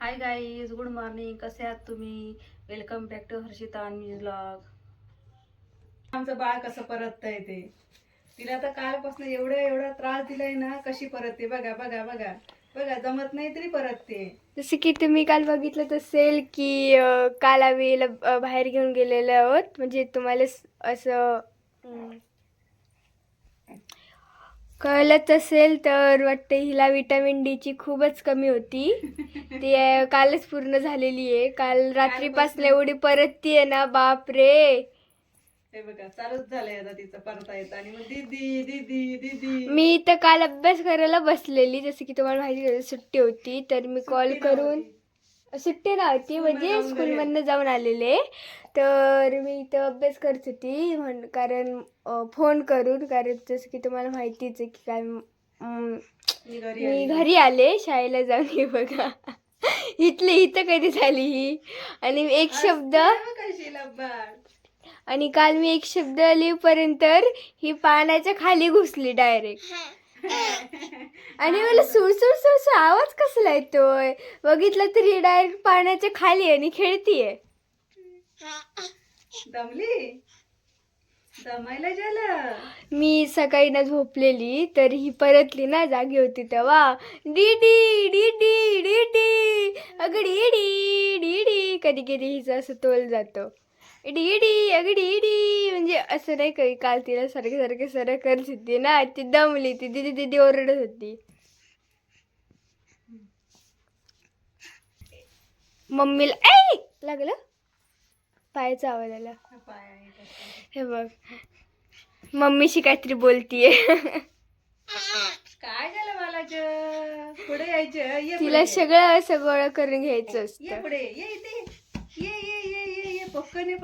Hi guys, good morning. कसे आहात तुम्ही? वेलकम बॅक टू हर्षिता आणि व्लॉग. आमचं बाळ कसं परततंय ते. तिला तर कालपासून एवढा त्रास दिलाय ना, कशी परतते बघा बघा बघा बघा. जमत नाही तरी परतते. जसं की तुम्ही काल बघितलं असेल की काल आम्ही हिला बाहेर घेऊन गेलेलो आहोत. म्हणजे तुम्हाला असं कळलंच असेल तर वाटते हिला विटॅमिन डीची खूपच कमी होती. ती कालच पूर्ण झालेली आहे. काल रात्रीपासून एवढी परतती आहे ना, बाप रे. हे बघा चालूच झालंय आता तिचं परता येत. आणि मग दीदी दीदी दीदी. मी तर काल अभ्यास करायला बसलेली, जसं की तुम्हाला माहिती आहे, सुट्टी होती. तर मी कॉल करून सुट्टी नव्हती, म्हणजे स्कूलमधनं जाऊन आलेले. तर मी इथं अभ्यास करत होती कारण फोन करून, कारण जसं की तुम्हाला माहितीच आहे की काय मी घरी आले शाळेला जाऊन. हे बघा इथं कधी झाली ही. आणि एक शब्द आणि काल मी एक शब्द लिहूपर्यंत ही पाण्याच्या खाली घुसली डायरेक्ट. आणि मला सुळसुळ आवाज कसला येतोय बघितलं तरी डायरेक्ट पाण्याच्या खाली आणि खेळतीये. दमली, दमायला झालं. मी सकाळी ना झोपलेली, तर ही परतली ना, जागी होती तेव्हा डीडी डीडी डीडी अगं डीडी डीडी. कधी कधी हिचं असं तोल जातो, डीडी अगं डीडी. म्हणजे असं नाही काही. काल तिला सारखे सरळ करत होती ना, ती दमली, ती दिदी दिदी ओरडत होती. मम्मीला ऐ लागलं, पायाचा आवाज आला. हे बघ, मम्मीशी काहीतरी बोलतीये. काय झालं मला? पुढे यायचं. तिला सगळं गोळा करून घ्यायचं ये असतं. पुढे ये इथे. ये ये ये ये ये पक्कन या.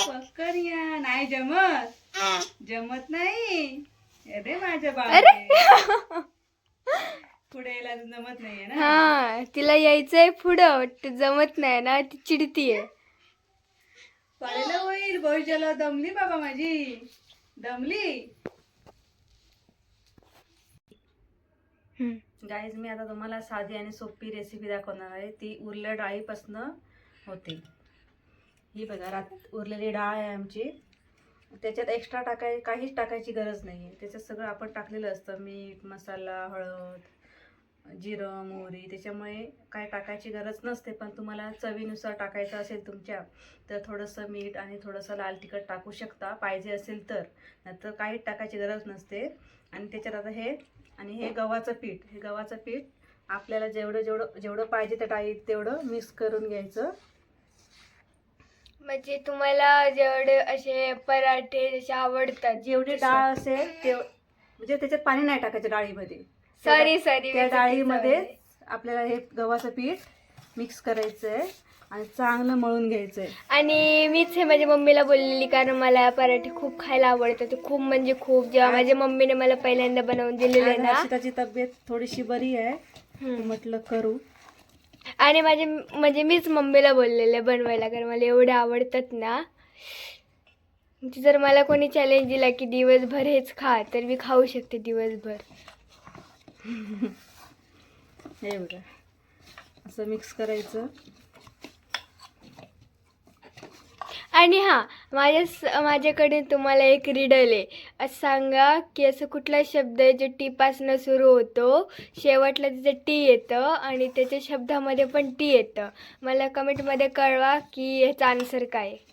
पक्कन या. नाही जमत नाही. अरे माझ्या बाळा, पुढे यायला जमत नाहीये ना. हा, तिला यायचंय पुढं, वाटतं जमत नाही ना, ती चिडतीये. पाळायला होईल. भविष्याला दमली बाबा माझी, दमली. गाईज, मी आता तुम्हाला साधी आणि सोपी रेसिपी दाखवणार आहे. ती उरल्या डाळीपासून होते. ही बघा, उरलेली डाळ आहे आमची. त्याच्यात एक्स्ट्रा काहीच टाकायची गरज नाही आहे. त्याच्यात सगळं आपण टाकलेलं असतं. मीठ, मसाला, हळद, जिरं, मोहरी. त्याच्यामुळे काय टाकायची गरज नसते. पण तुम्हाला चवीनुसार टाकायचं असेल तुमच्या, तर थोडंसं मीठ आणि थोडंसं लाल तिखट टाकू शकता, पाहिजे असेल तर. नाहीतर काहीच टाकायची गरज नसते. आणि त्याच्यात आता हे गव्हाचं पीठ आपल्याला जेवढं पाहिजे त्या डाळीत तेवढं मिक्स करून घ्यायचं. म्हणजे तुम्हाला जेवढे असे पराठे जसे आवडतात, जेवढी डाळ असेल म्हणजे त्याच्यात पाणी नाही टाकायचं डाळीमध्ये. सॉरी त्या डाळीमध्ये आपल्याला हे गव्हाचं पीठ मिक्स करायचंय आणि चांगलं मळून घ्यायचंय. आणि मीच हे माझ्या मम्मीला बोललेली, कारण मला पराठे खूप खायला आवडतात. खूप म्हणजे खूप. जेव्हा माझ्या मम्मीने मला पहिल्यांदा बनवून दिलेले ना, त्याची तब्येत थोडीशी बरी आहे, म्हटलं करू. आणि म्हणजे मीच मम्मीला बोललेले बनवायला, कारण मला एवढे आवडतात ना. जर मला कोणी चॅलेंज दिला की दिवसभर हेच खा, तर मी खाऊ शकते दिवसभर. हे बघा, असं मिक्स करायचं. आणि माझ्याकडे तुम्हाला एक रिडल आहे. असं सांगा की असं कुठला शब्द आहे जो टी पासनं सुरू होतो, शेवटला तिचं टी येतं आणि त्याच्या शब्दामध्ये पण टी येतं. मला कमेंटमध्ये कळवा की ह्याचा आन्सर काय आहे.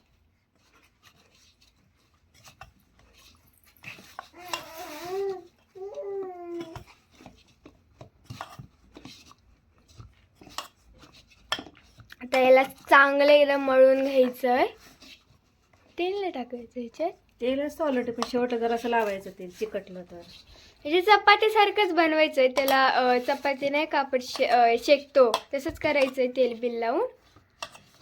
आता याला चांगलं एकदम मळून घ्यायचं आहे. तेल नाही टाकायचं ह्याच्यात. तेल असतं ऑलरेडी, पण शेवट जरासं लावायचं तेल चिकटलं तर. म्हणजे चपातीसारखंच बनवायचं आहे त्याला. चपाती नाही का आपण शेकतो तसंच करायचं आहे, तेल बिल लावून.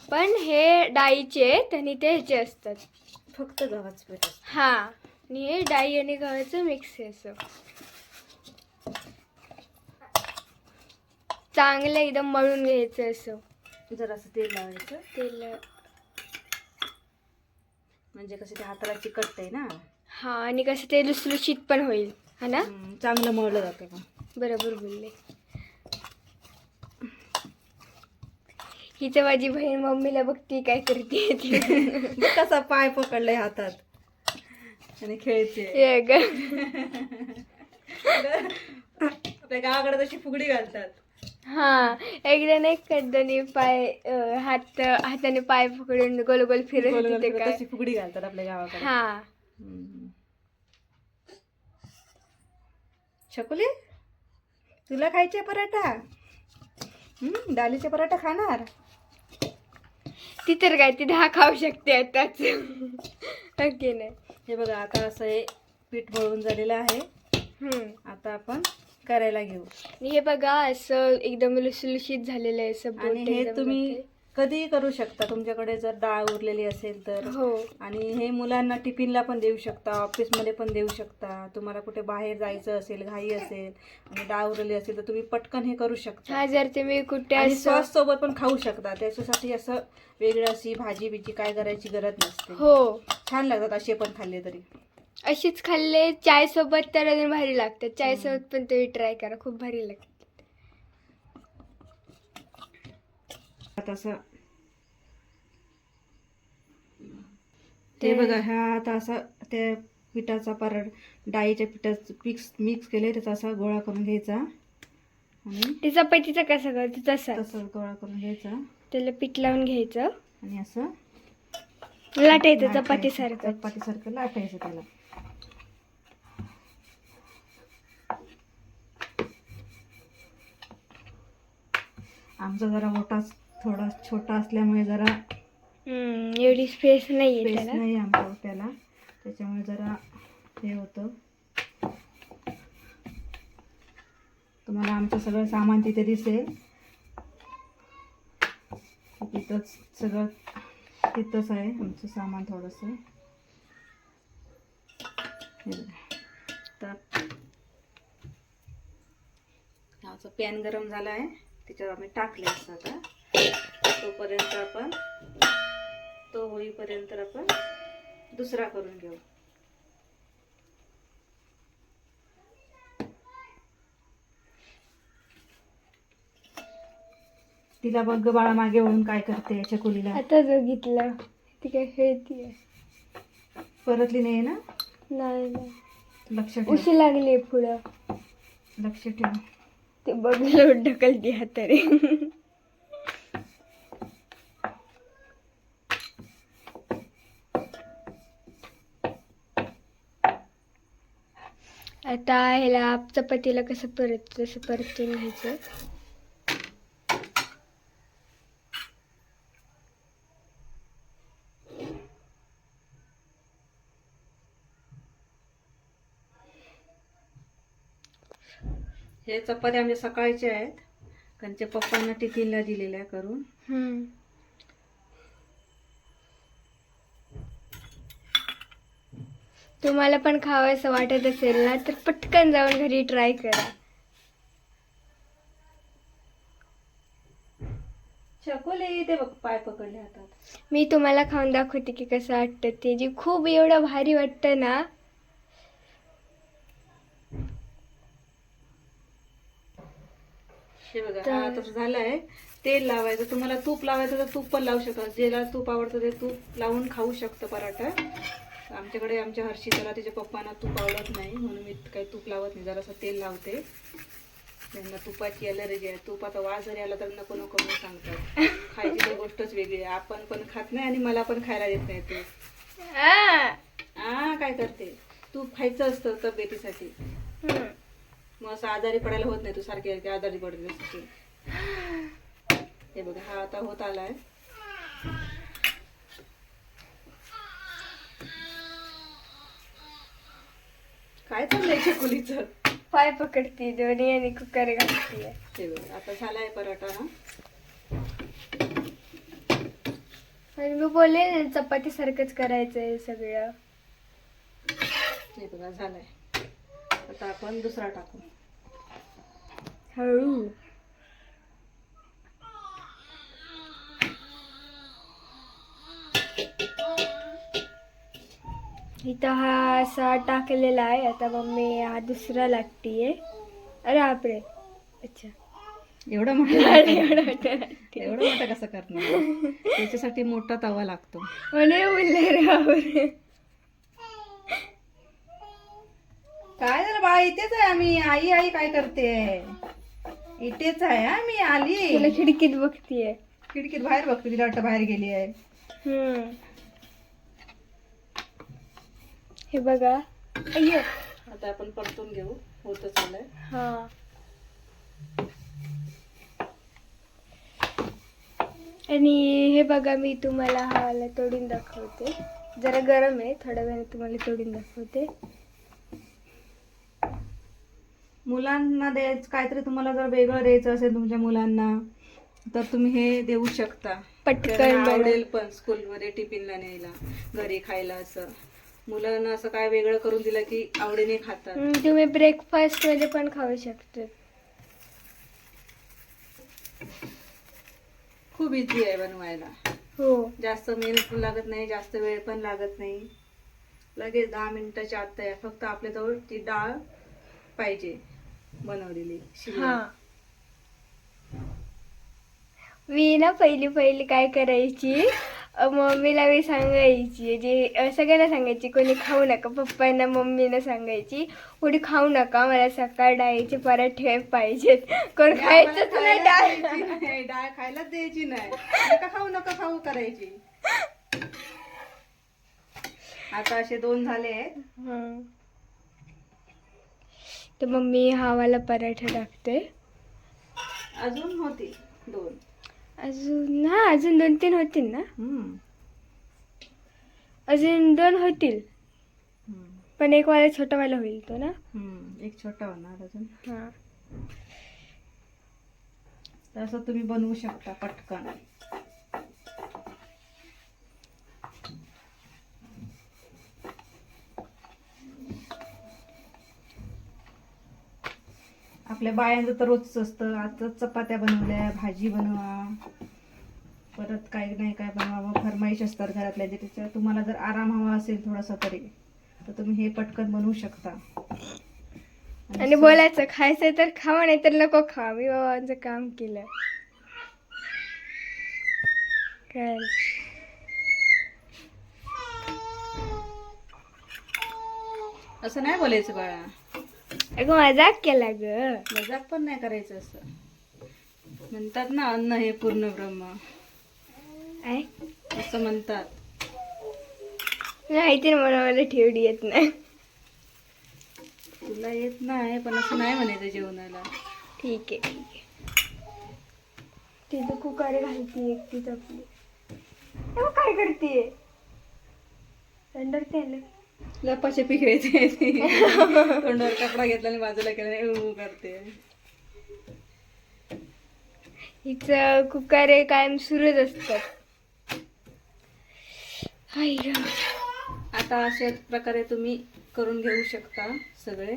पण हे डाळीचे आहेत आणि ते ह्याचे असतात, फक्त गव्हाचं पीठ. हां, आणि हे डाळी आणि गव्हाचं मिक्स आहे. असं चांगलं एकदम मळून घ्यायचं. असं जरासं तेल लावायचं. तेल, म्हणजे कसं ते हाताला चिकटतंय ना. हां, आणि कसं ते लुसलुशीत पण होईल, हा ना. चांगलं मळलं जातं. बरोबर बोलले. हिचं माझी बहीण मम्मीला बघती काय करते ती. बघ कसा पाय पकडलाय हातात आणि खेळते. हे ग. आपल्या गावाकडे तशी फुगडी घालतात. हा एकदा नाही करताना पाय हाताने पाय पकडून गोल गोल फिरत गोल होती गोल ते फिरत काय. तशी फुगडी घालतात आपल्या गावाकडे. हा. हम्म. छकुली तुला खायचे पराठा? डालीचे पराठा खाणार? ती तर काय ती 10 खाऊ शकते आताच. ओके नाही. हे बघा आता असं हे पीठ मळून झालेलं आहे. आता आपण करायला घेऊ. आणि हे बघा असं एकदम लुसलुशीत झालेलं आहे असं बोट आणि हे एकदम तुम्ही जाते. कधीही करू शकता तुमच्याकडे जर डाळ उरलेली असेल तर. हो. आणि हे मुलांना टिफिनला पण देऊ शकता, ऑफिसमध्ये पण देऊ शकता. तुम्हाला कुठे बाहेर जायचं असेल, घाई असेल आणि डाळ उरलेली असेल तर तुम्ही पटकन हे करू शकता. हा जर तुम्ही कुठे आणि असं सॉस सोबत पण खाऊ शकता. त्याच्यासाठी असं वेगळी अशी भाजी बिजी काय करायची गरज नसते. हो छान लागतात असे पण खाल्ले तरी. अशीच खाल्ले चाय सोबत तर अजून भारी लागतात. चाय सोबत पण तुम्ही ट्राय करा, खूप भारी लागतात. तसं ते बघा ह्या आता असा त्या पिठाचा डाळीच्या पिठाचं मिक्स केले त्याचा असा गोळा करून घ्यायचा आणि ते चपातीचा कसा करतो तसा तसं गोळा करून घ्यायचा त्याला पीठ लावून घ्यायचं, आणि असं लाटायचं चपातीसारखं. चपातीसारखं लाटायचं त्याला. आमचा जरा मोठा थोडा छोटा असल्यामुळे जरा एवढी स्पेस नाहीये स्पेस त्याला. नाही आमच्या त्याला, त्याच्यामुळे जरा हे होतं. तुम्हाला आमचं सगळं सामान तिथे दिसेल. तिथंच सगळं तिथंच आहे आमचं सामान थोडंसं. तर आमचा पॅन गरम झाला आहे, त्याच्यावर आम्ही टाकले असं. आता तोपर्यंत आपण तो होईपर्यंत आपण दुसरा करून घेऊ. तिला बघ बाळा मागे वळून काय करते छकुलीला. आता बघितलं ती काय खेळतीये. परतली नाही ना? नाही नाही, लक्ष ठेव, उशी लागली पुढं. लक्ष ठेव. ते बघलं ढकलती हाताने. आता ह्याला चपातीला कसं तसं परतून घ्यायचं. हे चपात्या आमच्या सकाळच्या आहेत, त्यांच्या पप्पांना टिफिनला दिलेल्या करून. तुम्हाला पण खावंसं वाटत असेल ना तर पटकन जाऊन घरी ट्राय करा. छकुली ते बघ पाय पकडले हातात. मी तुम्हाला खाऊन दाखवते की कसं वाटतं ते. जी खूप एवढं भारी वाटतं ना. हे बघा हा तसं झालंय. तेल लावायचं, तुम्हाला तूप लावायचं तर तूप पण लावू शकता. ज्याला तूप आवडतं ते तूप लावून खाऊ शकतं पराठा. आमच्याकडे आमच्या हर्षिताला तिच्या पप्पांना तूप आवडत नाही म्हणून मी काही तूप लावत नाही, जरासं तेल लावते. त्यांना तुपाची अलर्जी आहे. तुपाचा वास जरी आला तर नको नको म्हणून सांगतात. खायची तर गोष्टच वेगळी आहे. आपण पण खात नाही आणि मला पण खायला देत नाही तूप. काय करते, तूप खायचं असतं तब्येतीसाठी. मग असं आजारी पडायला होत नाही. तू सारखी आजारी पडते. हे बघा हा आता होत आलाय. काय चाललंय छकुलीचं? पाय पकडते दोन्ही आणि कुकर घालते. हे बघा आता झालाय पराठा ना. आणि मी बोलले ना चपाती सारखंच करायचंय सगळं. हे बघा झालाय. आता आपण दुसरा टाकू. हळू. इथं हा असा टाकलेला आहे. आता मम्मी हा दुसरा लागतीये. अरे बापरे. अच्छा एवढं मोठं लाटते, नाही एवढं करणार. मोठं लाटते. एवढं मोठं कसं करणार? त्याच्यासाठी मोठा तवा लागतो. म्हणे बोलले रे बापरे. काय झालं बाळा? इथेच आहे आम्ही. आई आई काय करते? इथेच आहे आम्ही. तुला आली खिडकीत बघतीये. खिडकीत बाहेर बघते, तिला वाटतं बाहेर गेली आहे. हे बघा. अय्यो. आता आपण परतून घेऊ. होत चाललंय. हा. आणि हे बघा, मी तुम्हाला हवाला तोडून दाखवते. जरा गरम आहे, थोड्या वेळाने तुम्हाला तोडून दाखवते. मुलांना द्यायचं काहीतरी, तुम्हाला जर वेगळं द्यायचं असेल तुमच्या मुलांना तर तुम्ही हे देऊ शकता. पटकन त्यांना बनव. आवडेल पण स्कूलमध्ये टिफिनला न्यायला, घरी खायला. असं मुलांना असं काय वेगळं करून दिलं की आवडीने खातात. तुम्ही ब्रेकफास्ट मध्ये पण खाऊ शकता. खूप इझी आहे बनवायला. हो. जास्त मेहनत पण लागत नाही, जास्त वेळ पण लागत नाही. लगेच 10 मिनिटाच्या आत तयार. फक्त आपल्याजवळ ती डाळ पाहिजे बनवलेली. हा. मी ना पहिली काय करायची, मम्मीला मी सांगायची, जे सगळ्यांना सांगायची, कोणी खाऊ नका. पप्पांना मम्मीला सांगायची, कोणी खाऊ नका, मला सकाळ डाळीचे पराठे पाहिजेत. कोण खायचंच नाही डाळ. डाळ खायलाच द्यायची नाही. नका खाऊ नका खाऊ करायची. आता असे 2 झाले आहेत. हं. तर मम्मी हा वाला पराठा टाकते. अजून होती 2. अजून 2-3 होतील ना. अजून 2 होतील, पण एक वाला छोटा वाला होईल तो ना. एक छोटा होणार अजून. हा. तसं तुम्ही बनवू शकता पटकन. आपल्या बायांचं तर रोजच असतं. आता चपात्या बनवल्या, भाजी बनवा, परत काही नाही काय बनवा. मग फरमाईश असतात घरातल्या. त्याच्या तुम्हाला जर आराम हवा असेल थोडासा तरी, तर तुम्ही हे पटकन बनवू शकता. आणि बोलायचं, खायचं तर खावा, नाही तर नको खा. मी बाबांचं काम केलं काय. असं नाही बोलायचं बाळा. अगं मजाक केला ग. मजाक पण नाही करायचं. असं म्हणतात ना, अन्न हे पूर्ण ब्रह्म. आहे असं म्हणतात. माहिती ना, मला ठेवडी येत नाही. तुला येत नाही, पण असं नाही म्हणायचं जेवणाला. ठीक आहे. तिथं कुकर घालती एकटीच आपली. काय करते? थंडरते ना. लपाछपी खेळते. तोंडावर कपडा घेतला आणि बाजूला केला करते. हिचं कुकर कायम सुरूच असतात. आता अशा प्रकारे तुम्ही करून घेऊ शकता सगळे.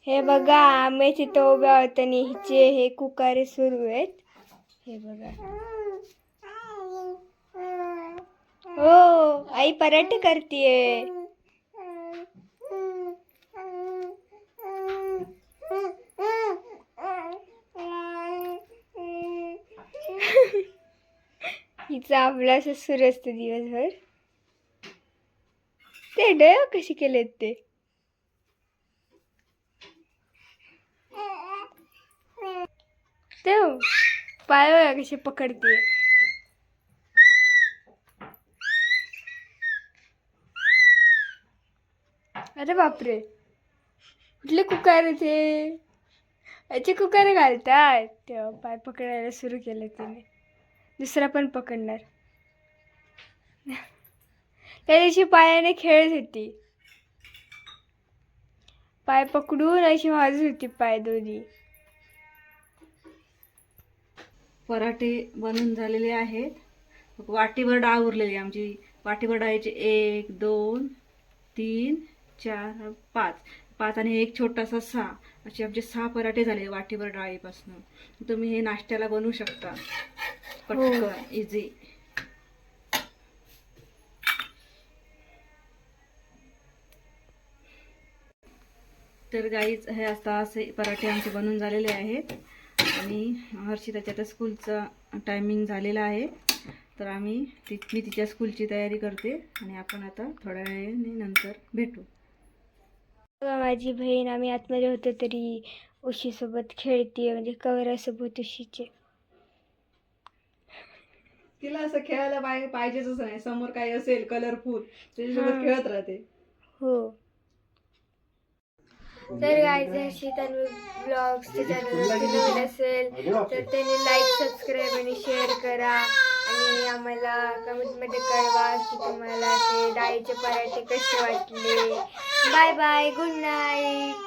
हे बघा, आम्ही तिथं उभ्या होत आणि हिचे हे कुकारे सुरू आहेत. हे बघा. हो, आई पराठे करतीये. हिचा आपला असं सुरू असतं दिवसभर. ते डोळे कशी केलेत ते. पाय कशी पकडते. अरे बापरे, कुठले कुकार ते. याचे कुकार घालतात. तेव्हा पाय पकडायला सुरू केलं तिने. दुसरा पण पकडणार. त्या दिवशी पायाने खेळत होती. पाय पकडून अशी वाजत होती पाय दोन्ही. पराठे बनून झालेले आहेत. वाटीभर डाळ उरलेली आमची. वाटीभर डाळीचे 1 2 3 4 5 आणि एक छोटासा 6 असे आमचे 6 पराठे झाले वाटीभर डाळीपासून. तुम्ही हे नाश्त्याला बनवू शकता पटकन, इझी. तर गाईज हे आता असे पराठे आमचे बनवून झालेले आहेत. आणि हर्षिताच्या आता स्कूलचा टायमिंग झालेला आहे, तर मी तिच्या स्कूलची तयारी करते आणि आपण आता थोड्या वेळाने नंतर भेटू. बघा माझी बहीण, आम्ही आतमध्ये होतो तरी उशीसोबत खेळते, म्हणजे कवरासोबत उशीचे. तिला असं खेळायला पाहिजेच नाही, समोर काही असेल कलरफुल त्याच्यासोबत खेळत राहते. हो. तर गाईज हर्षितांवर ब्लॉग्सचे चॅनल नवीन असेल तर त्यांनी लाईक, सबस्क्राईब आणि शेअर करा आणि आम्हाला कमेंटमध्ये कळवा की तुम्हाला ते डाळीचे पराठे कसे वाटले. Bye bye, good night.